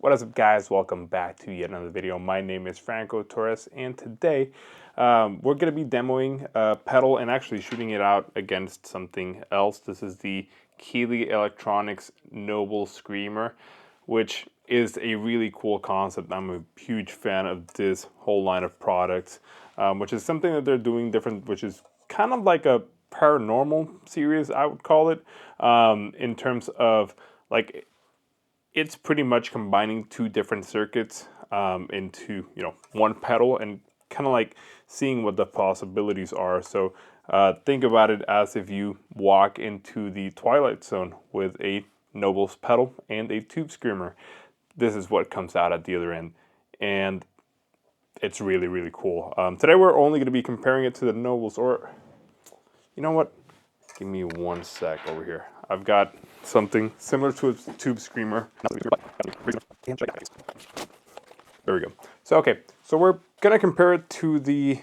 What is up, guys? Welcome back to yet another video. My name is Franco Torres, and today we're going to be demoing a pedal and actually shooting it out against something else. This is the Keeley Noble Screamer, which is a really cool concept. I'm a huge fan of this whole line of products, which is something that they're doing different, which is kind of like a paranormal series, I would call it, in terms of like it's pretty much combining two different circuits into one pedal and kind of like seeing what the possibilities are. So think about it as if you walk into the Twilight Zone with a Noble's pedal and a Tubescreamer. This is what comes out at the other end, and it's really, really cool. Today we're only going to be comparing it to the Nobles, or you know what? Give me one sec over here. I've got something similar to a Tubescreamer. There we go. So so we're gonna compare it to the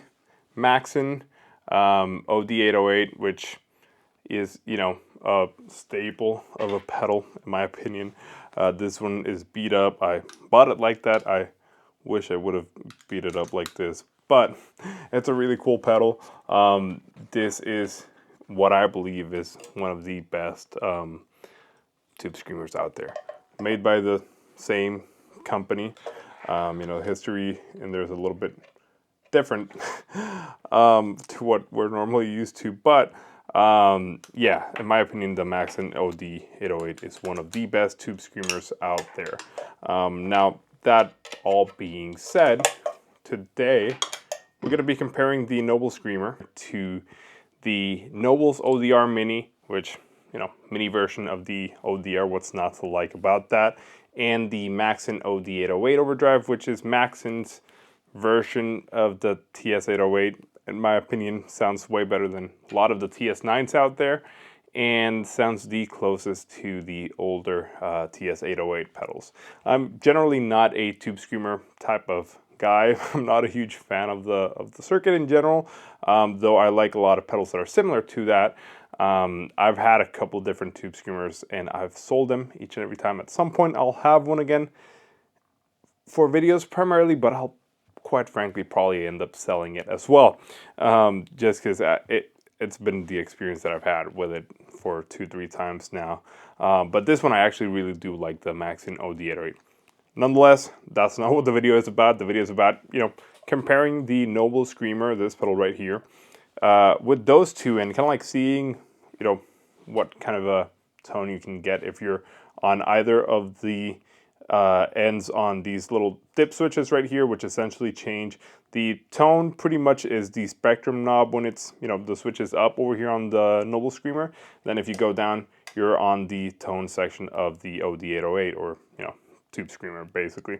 Maxon Od808, which is a staple of a pedal in my opinion. This one is beat up. I bought it like that. I wish I would have beat it up like this, but it's a really cool pedal. This is what I believe is one of the best Tubescreamers out there, made by the same company. History and there's a little bit different to what we're normally used to, but yeah, in my opinion, the Maxon Od808 is one of the best Tubescreamers out there. Now, that all being said, today we're going to be comparing the Noble Screamer to the Noble's ODR Mini, which, mini version of the ODR, what's not to like about that, and the Maxon Od808 Overdrive, which is Maxon's version of the TS808. In my opinion, sounds way better than a lot of the TS9s out there, and sounds the closest to the older TS808 pedals. I'm generally not a Tubescreamer type of guy. I'm not a huge fan of the circuit in general, though I like a lot of pedals that are similar to that. I've had a couple different Tubescreamers and I've sold them each and every time. At some point I'll have one again for videos primarily, but I'll quite frankly probably end up selling it as well, just because it's been the experience that I've had with it for 2-3 times now. But this one I actually really do like, the Maxon Od808. Nonetheless, that's not what the video is about. The video is about, comparing the Noble Screamer, this pedal right here, with those two, and kind of like seeing, what kind of a tone you can get if you're on either of the ends on these little dip switches right here, which essentially change the tone. Pretty much is the spectrum knob when it's, the switch is up over here on the Noble Screamer. Then if you go down, you're on the tone section of the Od808, or, Tubescreamer basically.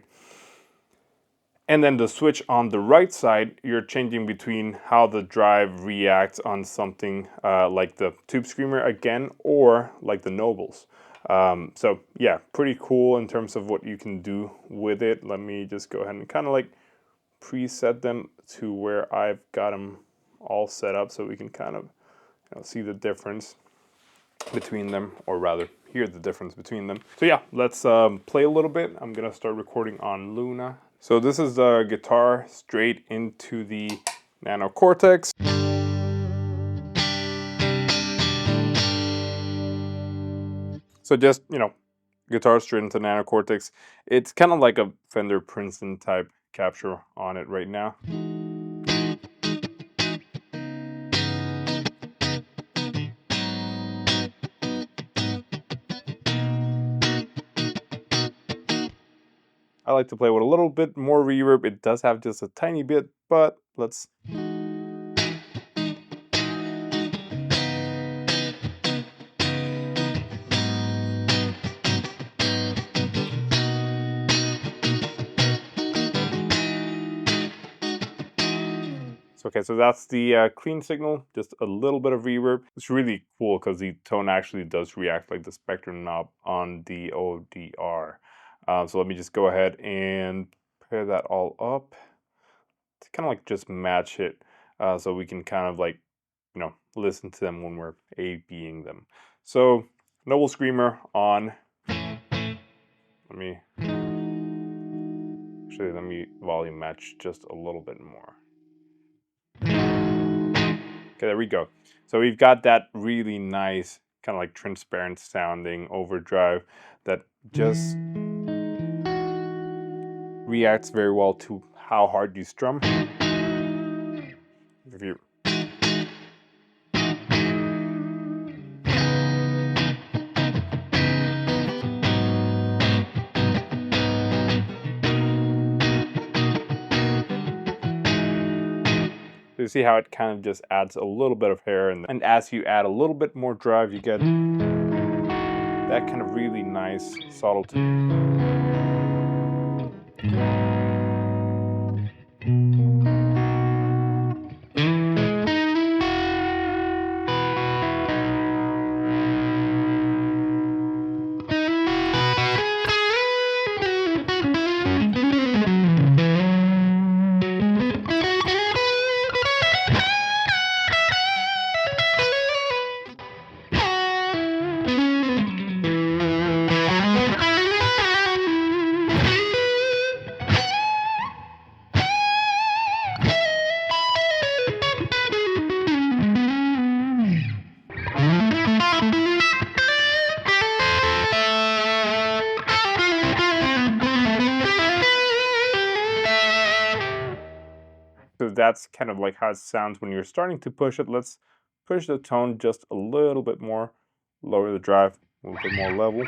And then the switch on the right side, you're changing between how the drive reacts on something like the Tubescreamer again, or like the Nobles. So yeah, pretty cool in terms of what you can do with it. Let me just go ahead and kind of like preset them to where I've got them all set up so we can kind of see the difference between them, or rather hear the difference between them. So yeah, let's play a little bit. I'm gonna start recording on Luna. So this is the guitar straight into the Nano Cortex. So just, guitar straight into Nano Cortex. It's kind of like a Fender Princeton type capture on it right now. I like to play with a little bit more reverb. It does have just a tiny bit, but let's... Okay, so that's the clean signal, just a little bit of reverb. It's really cool because the tone actually does react like the spectrum knob on the ODR. So let me just go ahead and pair that all up to kind of like just match it, so we can kind of like, listen to them when we're A-Bing them. So Noble Screamer on. Let me Actually, let me volume match just a little bit more. Okay, there we go. So we've got that really nice, kind of like transparent sounding overdrive that just reacts very well to how hard you strum. If you So you see how it kind of just adds a little bit of hair, and as you add a little bit more drive, you get that kind of really nice subtlety. So that's kind of like how it sounds when you're starting to push it. Let's push the tone just a little bit more, lower the drive, a little bit more level.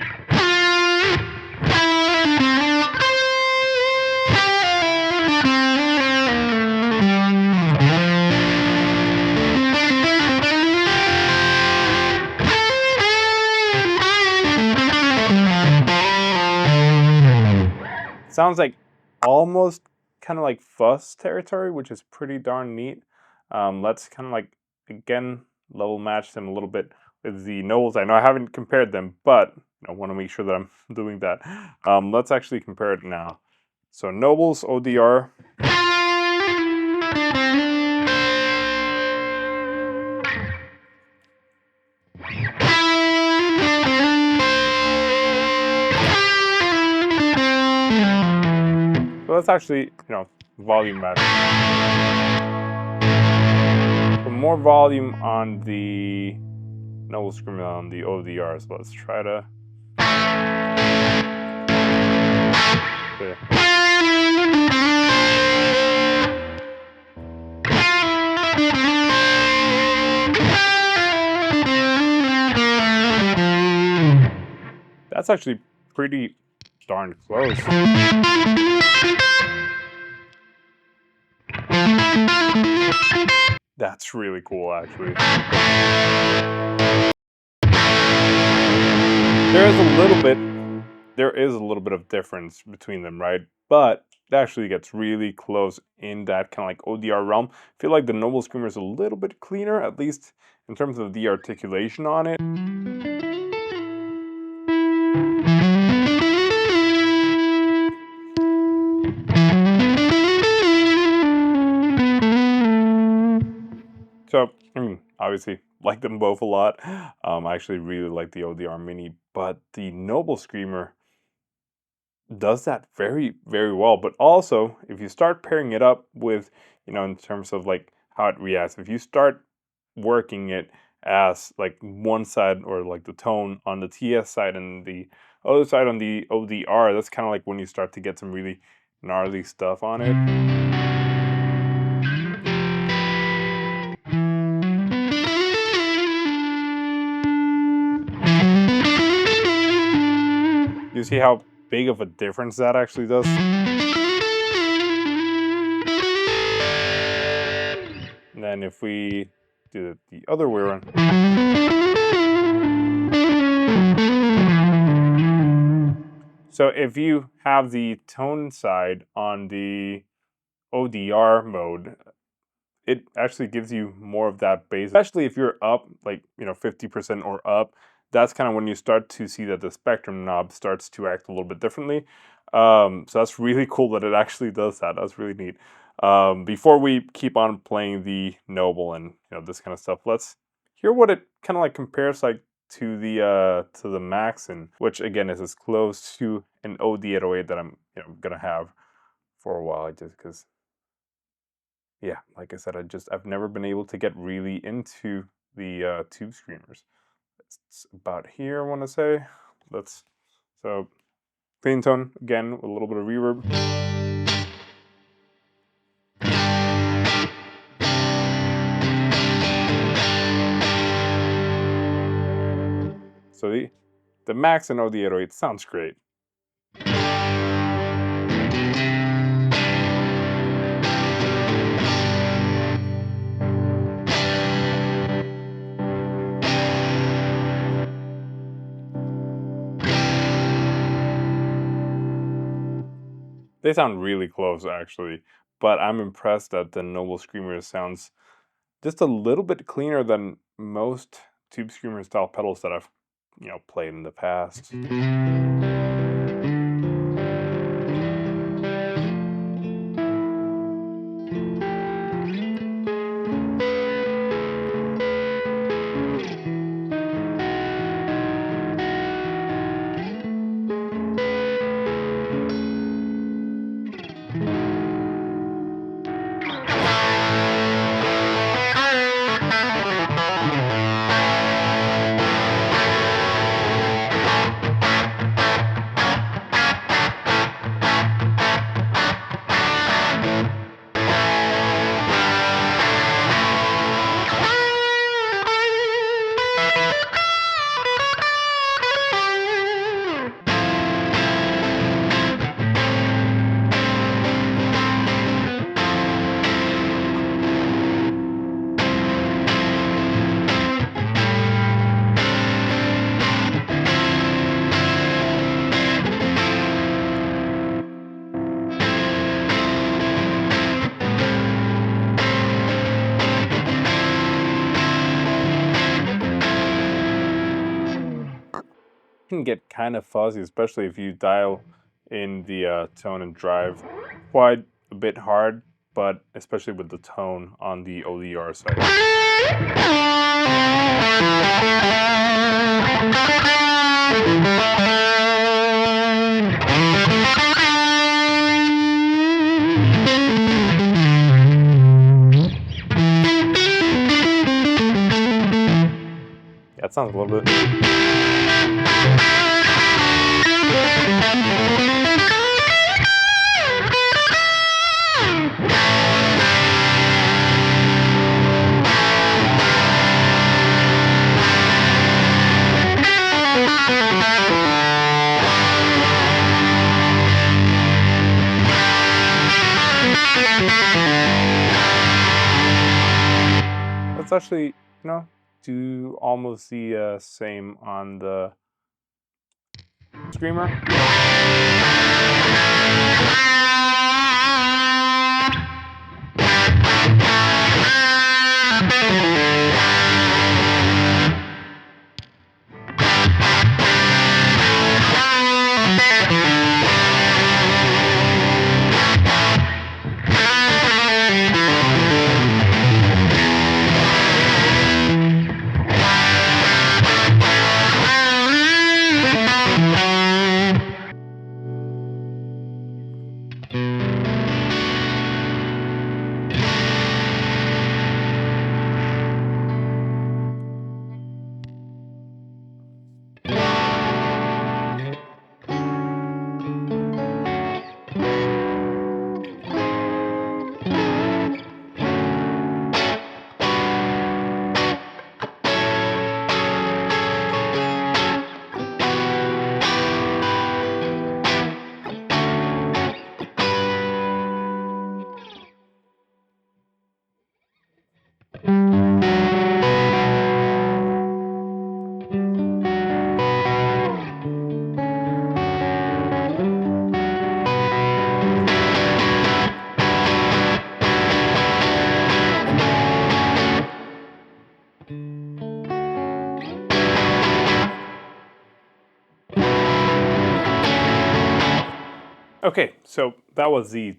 Sounds like almost kind of like fuzz territory, which is pretty darn neat. Let's kind of like, again, level match them a little bit with the Nobles. I know I haven't compared them, but I want to make sure that I'm doing that. Let's actually compare it now. So Nobles ODR. So let's actually, volume match. So more volume on the Noble Screamer on the ODR. So let's try to. Okay. That's actually pretty darn close. That's really cool, actually. There is a little bit of difference between them, right? But it actually gets really close in that kind of like ODR realm. I feel like the Noble Screamer is a little bit cleaner, at least in terms of the articulation on it. So, obviously, like them both a lot. I actually really like the ODR Mini, but the Noble Screamer does that very, very well. But also, if you start pairing it up with, in terms of like how it reacts, if you start working it as like one side or like the tone on the TS side and the other side on the ODR, that's kind of like when you start to get some really gnarly stuff on it. You see how big of a difference that actually does? And then if we do it the other way around. So if you have the tone side on the ODR mode, it actually gives you more of that bass, especially if you're up, like, 50% or up. That's kind of when you start to see that the spectrum knob starts to act a little bit differently. So that's really cool that it actually does that. That's really neat. Before we keep on playing the Noble and this kind of stuff, let's hear what it kind of like compares like to the Maxon, which again is as close to an OD808 that I'm gonna have for a while, just because, yeah, like I said, I've never been able to get really into the Tubescreamers. It's about here, I want to say. So clean tone again with a little bit of reverb. So the Maxon Od808 sounds great. They sound really close, actually, but I'm impressed that the Noble Screamer sounds just a little bit cleaner than most Tubescreamer style pedals that I've, played in the past. Can get kind of fuzzy, especially if you dial in the tone and drive quite a bit hard, but especially with the tone on the ODR side. Yeah, it sounds a little bit. Let's actually, do almost the same on the Screamer. Okay, so that was the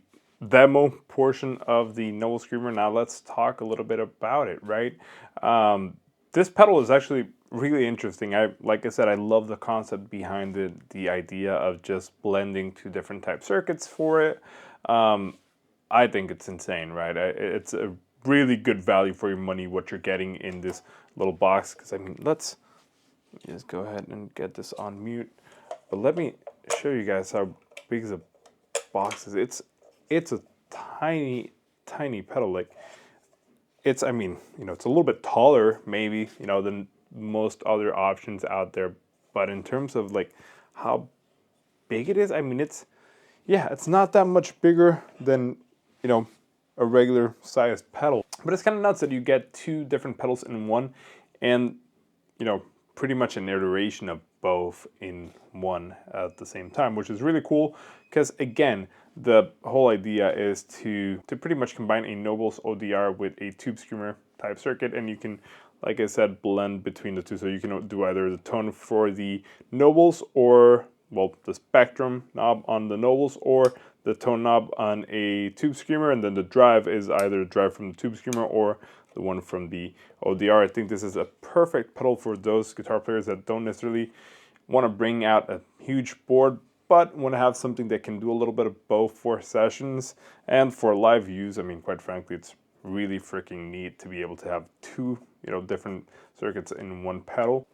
demo portion of the Noble Screamer. Now let's talk a little bit about it, right? This pedal is actually really interesting. Like I said, I love the concept behind it, the idea of just blending two different type circuits for it. I think it's insane, right? It's a really good value for your money what you're getting in this little box. Because I mean, let's just go ahead and get this on mute. But let me show you guys how big the box is. It's a tiny pedal. Like it's, I mean, you know, it's a little bit taller maybe, you know, than most other options out there. But in terms of like how big it is, I mean, yeah, it's not that much bigger than, you know, a regular sized pedal. But it's kind of nuts that you get two different pedals in one, and, you know, pretty much an iteration of both in one at the same time, which is really cool because, again, the whole idea is to pretty much combine a Noble's ODR with a Tubescreamer type circuit, and you can, like I said, blend between the two. So you can do either the tone for the Nobles or, well, the spectrum knob on the Nobles or the tone knob on a Tubescreamer, and then the drive is either a drive from the Tubescreamer or the one from the ODR. I think this is a perfect pedal for those guitar players that don't necessarily want to bring out a huge board, but want to have something that can do a little bit of both for sessions and for live use. I mean, quite frankly, it's really freaking neat to be able to have two, you know, different circuits in one pedal.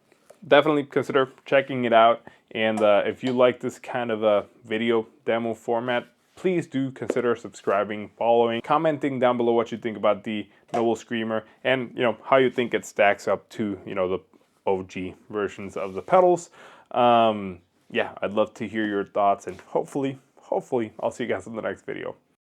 Definitely consider checking it out. And if you like this kind of a video demo format, please do consider subscribing, following, commenting down below what you think about the Noble Screamer and, you know, how you think it stacks up to, you know, the OG versions of the pedals. Yeah, I'd love to hear your thoughts, and hopefully I'll see you guys in the next video.